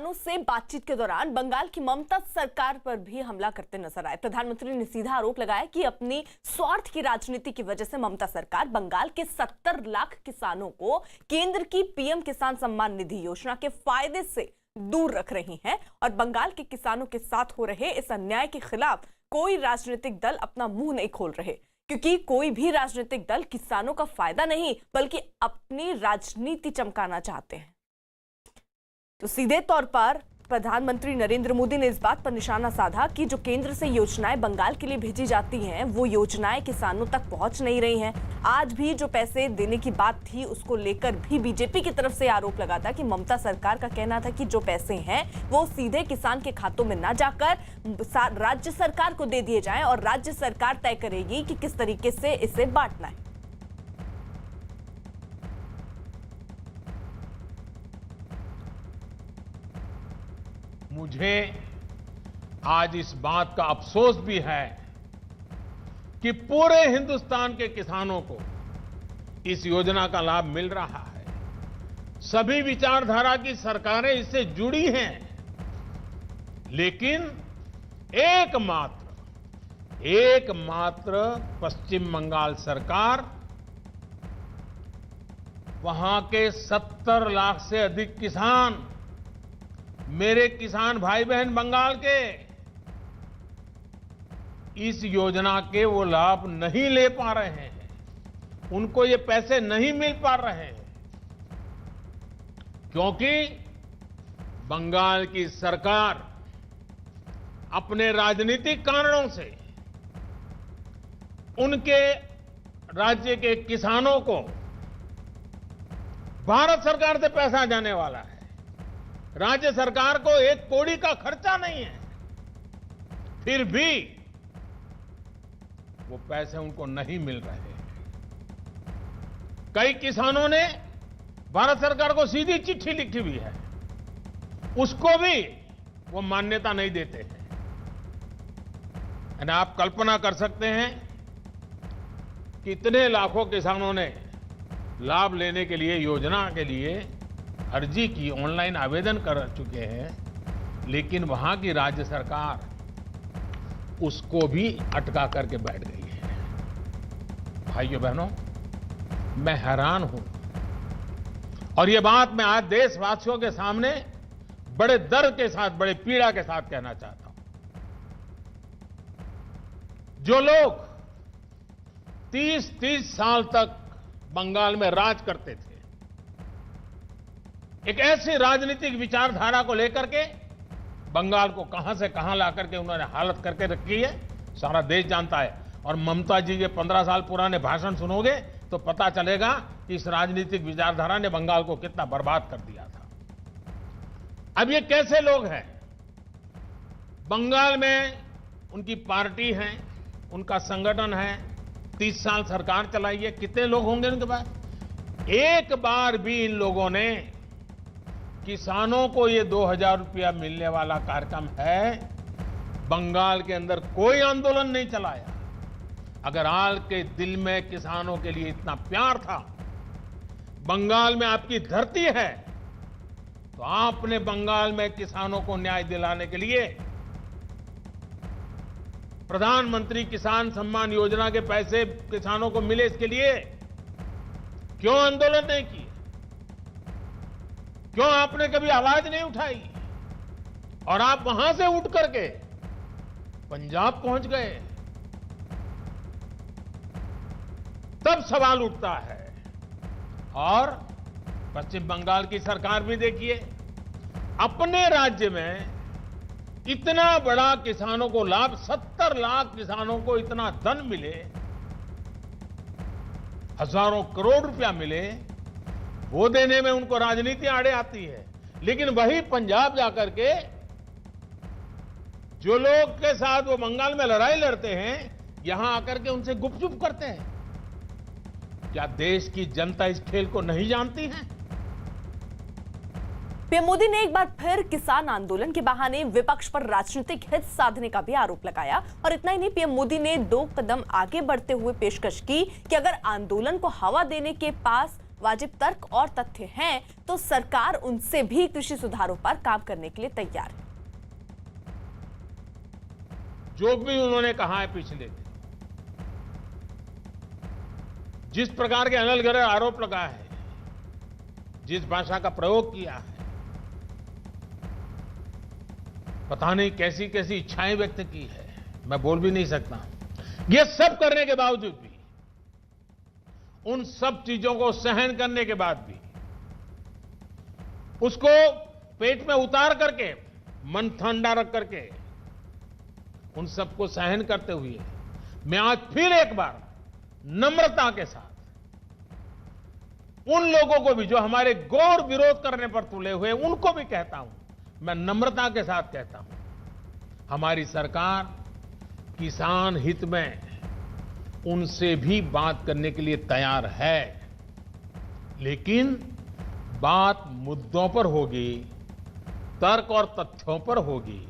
किसानों से बातचीत के दौरान बंगाल की ममता सरकार पर भी हमला करते नजर आए। प्रधानमंत्री ने सीधा आरोप लगाया कि अपनी स्वार्थ की राजनीति की वजह से ममता सरकार बंगाल के 70 लाख किसानों को केंद्र की पीएम किसान सम्मान निधि योजना के फायदे से दूर रख रही है और बंगाल के किसानों के साथ हो रहे इस अन्याय के खिलाफ कोई राजनीतिक दल अपना मुंह नहीं खोल रहे, क्योंकि कोई भी राजनीतिक दल किसानों का फायदा नहीं बल्कि अपनी राजनीति चमकाना चाहते हैं। तो सीधे तौर पर प्रधानमंत्री नरेंद्र मोदी ने इस बात पर निशाना साधा कि जो केंद्र से योजनाएं बंगाल के लिए भेजी जाती हैं वो योजनाएं किसानों तक पहुंच नहीं रही हैं। आज भी जो पैसे देने की बात थी उसको लेकर भी बीजेपी की तरफ से आरोप लगा था कि ममता सरकार का कहना था कि जो पैसे हैं वो सीधे किसान के खातों में ना जाकर राज्य सरकार को दे दिए जाएं और राज्य सरकार तय करेगी कि किस तरीके से इसे बांटना है। मुझे आज इस बात का अफसोस भी है कि पूरे हिंदुस्तान के किसानों को इस योजना का लाभ मिल रहा है। सभी विचारधारा की सरकारें इससे जुड़ी हैं, लेकिन एकमात्र पश्चिम बंगाल सरकार वहां के 70 लाख से अधिक किसान, मेरे किसान भाई बहन बंगाल के, इस योजना के वो लाभ नहीं ले पा रहे हैं, उनको ये पैसे नहीं मिल पा रहे हैं, क्योंकि बंगाल की सरकार अपने राजनीतिक कारणों से उनके राज्य के किसानों को भारत सरकार से पैसा जाने वाला है, राज्य सरकार को एक कौड़ी का खर्चा नहीं है, फिर भी वो पैसे उनको नहीं मिल रहे हैं। कई किसानों ने भारत सरकार को सीधी चिट्ठी लिखी हुई है, उसको भी वो मान्यता नहीं देते हैं। यानी आप कल्पना कर सकते हैं कितने लाखों किसानों ने लाभ लेने के लिए, योजना के लिए अर्जी की, ऑनलाइन आवेदन कर चुके हैं, लेकिन वहां की राज्य सरकार उसको भी अटका करके बैठ गई है। भाइयों बहनों, मैं हैरान हूं और ये बात मैं आज देशवासियों के सामने बड़े दर्द के साथ, बड़े पीड़ा के साथ कहना चाहता हूं। जो लोग 30 साल तक बंगाल में राज करते थे, एक ऐसी राजनीतिक विचारधारा को लेकर के बंगाल को कहां से कहां ला करके उन्होंने हालत करके रखी है, सारा देश जानता है। और ममता जी के 15 साल पुराने भाषण सुनोगे तो पता चलेगा कि इस राजनीतिक विचारधारा ने बंगाल को कितना बर्बाद कर दिया था। अब ये कैसे लोग हैं? बंगाल में उनकी पार्टी है, उनका संगठन है, 30 साल सरकार चलाई है, कितने लोग होंगे उनके पास? एक बार भी इन लोगों ने किसानों को ये 2000 रुपया मिलने वाला कार्यक्रम है, बंगाल के अंदर कोई आंदोलन नहीं चलाया। अगर आल के दिल में किसानों के लिए इतना प्यार था, बंगाल में आपकी धरती है, तो आपने बंगाल में किसानों को न्याय दिलाने के लिए प्रधानमंत्री किसान सम्मान योजना के पैसे किसानों को मिले, इसके लिए क्यों आंदोलन नहीं किए? क्यों आपने कभी आवाज नहीं उठाई? और आप वहां से उठ करके पंजाब पहुंच गए, तब सवाल उठता है। और पश्चिम बंगाल की सरकार भी देखिए, अपने राज्य में इतना बड़ा किसानों को लाभ, 70 लाख किसानों को इतना धन मिले, हजारों करोड़ रुपया मिले, वो देने में उनको राजनीति आड़े आती है। लेकिन वही पंजाब जाकर के जो लोग के साथ वो बंगाल में लड़ाई लड़ते हैं, यहां आकर के उनसे गुपचुप करते हैं। क्या देश की जनता इस खेल को नहीं जानती है? पीएम मोदी ने एक बार फिर किसान आंदोलन के बहाने विपक्ष पर राजनीतिक हित साधने का भी आरोप लगाया। और इतना ही नहीं, पीएम मोदी ने 2 कदम आगे बढ़ते हुए पेशकश की कि अगर आंदोलन को हवा देने के पास वाजिब तर्क और तथ्य हैं तो सरकार उनसे भी कृषि सुधारों पर काम करने के लिए तैयार है। जो भी उन्होंने कहा है पिछले दिन, जिस प्रकार के अनलगढ़ आरोप लगाया है, जिस भाषा का प्रयोग किया है, पता नहीं कैसी कैसी इच्छाएं व्यक्त की है, मैं बोल भी नहीं सकता। ये सब करने के बावजूद भी, उन सब चीजों को सहन करने के बाद भी, उसको पेट में उतार करके, मन ठंडा रख करके, उन सबको सहन करते हुए मैं आज फिर एक बार नम्रता के साथ उन लोगों को भी जो हमारे घोर विरोध करने पर तुले हुए, उनको भी कहता हूं, मैं नम्रता के साथ कहता हूं, हमारी सरकार किसान हित में उनसे भी बात करने के लिए तैयार है, लेकिन बात मुद्दों पर होगी, तर्क और तथ्यों पर होगी।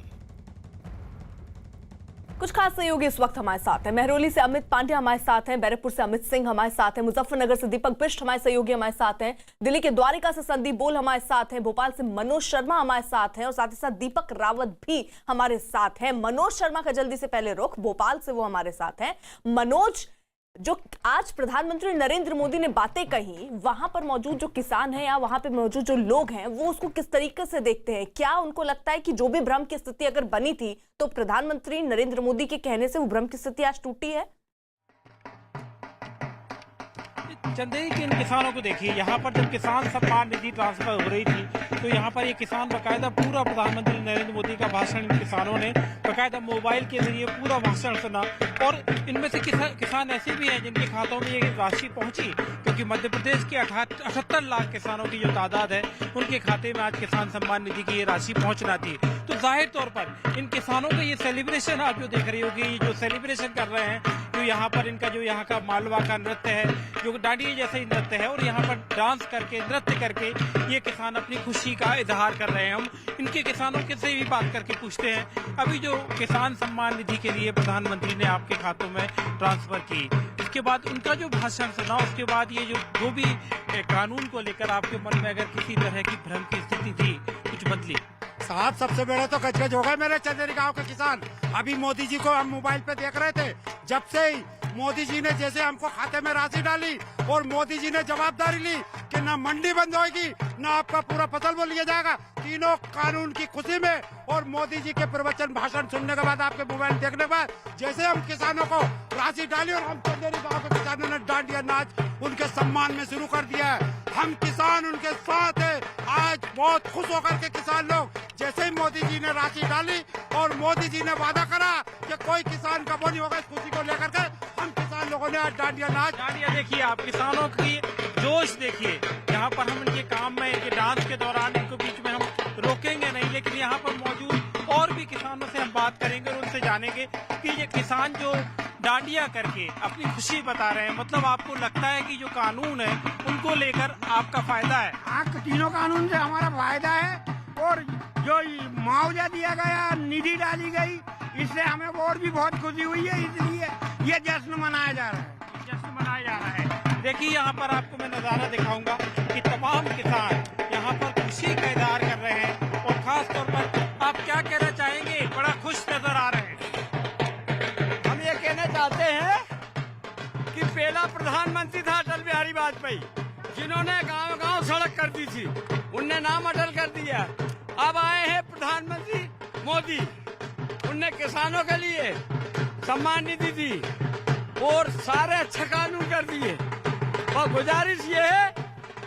कुछ खास सहयोगी इस वक्त हमारे साथ हैं। महरौली से अमित पांडे हमारे साथ हैं, बैरकपुर से अमित सिंह हमारे साथ हैं, मुजफ्फरनगर से दीपक बिष्ट हमारे सहयोगी हमारे साथ हैं, दिल्ली के द्वारिका से संदीप बोल हमारे साथ हैं, भोपाल से मनोज शर्मा हमारे साथ हैं और साथ ही साथ दीपक रावत भी हमारे साथ हैं। मनोज शर्मा का जल्दी से पहले रुख, भोपाल से वो हमारे साथ हैं। मनोज, जो आज प्रधानमंत्री नरेंद्र मोदी ने बातें कही, वहां पर मौजूद जो किसान हैं या वहां पर मौजूद जो लोग हैं, वो उसको किस तरीके से देखते हैं? क्या उनको लगता है कि जो भी भ्रम की स्थिति अगर बनी थी तो प्रधानमंत्री नरेंद्र मोदी के कहने से वो भ्रम की स्थिति आज टूटी है? चंदेरी के इन किसानों को देखिए, यहाँ पर जब किसान सम्मान निधि ट्रांसफर हो रही थी तो यहाँ पर ये किसान बकायदा पूरा प्रधानमंत्री नरेंद्र मोदी का भाषण इन किसानों ने बकायदा मोबाइल के जरिए पूरा भाषण सुना। और इनमें से किसान ऐसे भी हैं जिनके खातों में ये राशि पहुंची, क्योंकि मध्य प्रदेश के 78 लाख किसानों की जो तादाद है उनके खाते में आज किसान सम्मान निधि की ये राशि पहुंचना थी। तो जाहिर तौर पर इन किसानों का ये सेलिब्रेशन आप जो देख रही होगी, ये जो सेलिब्रेशन कर रहे हैं, जो यहाँ पर इनका जो यहाँ का मालवा का नृत्य है, जो डांडिया जैसा ही नृत्य है, और यहाँ पर डांस करके नृत्य करके ये किसान अपनी खुशी का इजहार कर रहे हैं। हम इनके किसानों के से भी बात करके पूछते हैं, अभी जो किसान सम्मान निधि के लिए प्रधानमंत्री ने आपके खातों में ट्रांसफर की, उसके बाद उनका जो भाषण सुना, उसके बाद ये जो भी कानून को लेकर आपके मन में अगर किसी तरह की भ्रम की स्थिति थी, कुछ बदली? साहब, सबसे बड़ा तो गजगज हो गए मेरे चंदेरी गांव के किसान। अभी मोदी जी को हम मोबाइल पे देख रहे थे, जब से ही मोदी जी ने जैसे हमको खाते में राशि डाली और मोदी जी ने जवाबदारी ली कि ना मंडी बंद होगी, ना आपका पूरा फसल वो लिया जाएगा, तीनों कानून की खुशी में, और मोदी जी के प्रवचन भाषण सुनने के बाद, आपके मोबाइल देखने के बाद, जैसे हम किसानों को राशि डाली और हम चंदेरी गाँव के किसानों ने डांडिया नाच उनके सम्मान में शुरू कर दिया है। हम किसान उनके साथ है। आज बहुत खुश होकर के किसान लोग, जैसे ही मोदी जी ने राशि डाली और मोदी जी ने वादा करा कि कोई किसान का वो नहीं होगा, इस खुशी को लेकर के हम किसान लोगों ने आज डांडिया नाच। डांडिया देखिए, आप किसानों की जोश देखिए, यहाँ पर हम इनके काम में, इनके डांस के दौरान इनको बीच में हम रोकेंगे नहीं, लेकिन यहाँ पर मौजूद और भी किसानों से हम बात करेंगे और उनसे जानेंगे कि ये किसान जो डांडिया करके अपनी खुशी बता रहे हैं, मतलब आपको लगता है कि जो कानून है उनको लेकर आपका फायदा है? हाँ, तीनों कानून से हमारा फायदा है, और जो मुआवजा दिया गया, निधि डाली गई, इससे हमें और भी बहुत खुशी हुई है, इसलिए ये जश्न मनाया जा रहा है। जश्न मनाया जा रहा है। देखिए, यहाँ पर आपको मैं नजारा दिखाऊंगा कि तमाम किसान यहाँ पर खुशी का इजहार कर रहे हैं, और खास तौर पर आप क्या कहना चाहेंगे? बड़ा खुश नजर आ रहे हैं। हम ये कहना चाहते हैं कि पहला प्रधानमंत्री था अटल बिहारी वाजपेयी, जिन्होंने गांव-गांव सड़क कर दी थी, उनने नाम अटल कर दिया। अब आए हैं प्रधानमंत्री मोदी, उनने किसानों के लिए सम्मान निधि दी और सारे अच्छे कानून कर दिए। और गुजारिश ये है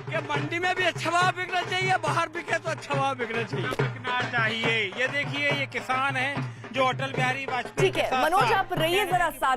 कि मंडी में भी अच्छा भाव बिकना चाहिए, बाहर बिके तो अच्छा भाव बिकना चाहिए। बिकना चाहिए। ये देखिए, ये किसान है जो अटल बिहारी वाजपेयी। ठीक है मनोज, आप रहिए जरा साथ।